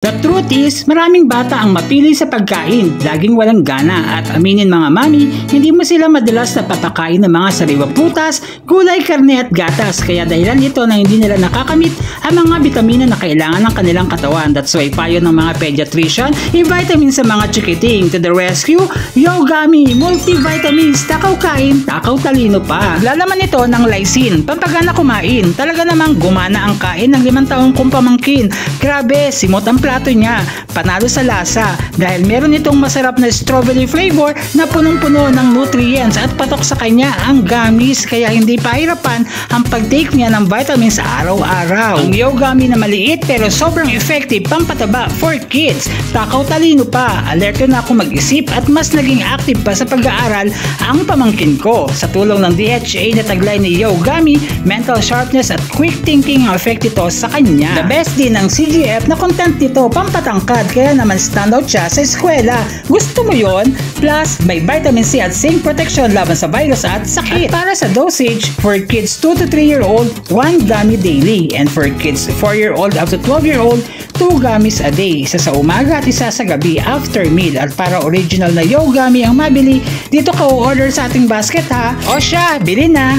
The truth is, maraming bata ang mapili sa pagkain, laging walang gana at aminin mga mami, hindi mo sila madalas na papakain ng mga sariwa prutas, gulay, karne at gatas kaya dahilan ito na hindi nila nakakamit ang mga bitamina na kailangan ng kanilang katawan. That's why payo ng mga pediatrician, i-vitamin sa mga chikiting. To the rescue, Yo-Gummy multivitamins, takaw kain, takaw talino pa. Lalaman ito ng lysine, pampagana kumain, talaga namang gumana ang kain ng 5 taong kong pamangkin. Grabe, simot ang plato niya, panalo sa lasa dahil meron itong masarap na strawberry flavor na punong-puno ng nutrients at patok sa kanya ang gummies kaya hindi pahirapan ang pag-take niya ng vitamins araw-araw. Ang Yo-Gummy na maliit pero sobrang effective pampataba for kids. Takaw talino pa, alerto na ako mag-isip at mas naging active pa sa pag-aaral ang pamangkin ko. Sa tulong ng DHA na taglay ni Yo-Gummy, mental sharpness at quick thinking ang effect ito sa kanya. The best din ang CGF na content nito pampatangkad kaya naman standout siya sa eskwela. Gusto mo yon? Plus, may vitamin C at zinc protection laban sa virus at sakit. At para sa dosage, for kids 2 to 3-year-old, 1 gummy daily. And for kids 4-year-old up to 12-year-old, 2 gummies a day. Isa sa umaga at isa sa gabi after meal. At para original na Yo-Gummy ang mabili, dito ka o-order sa ating basket ha. O siya, bili na!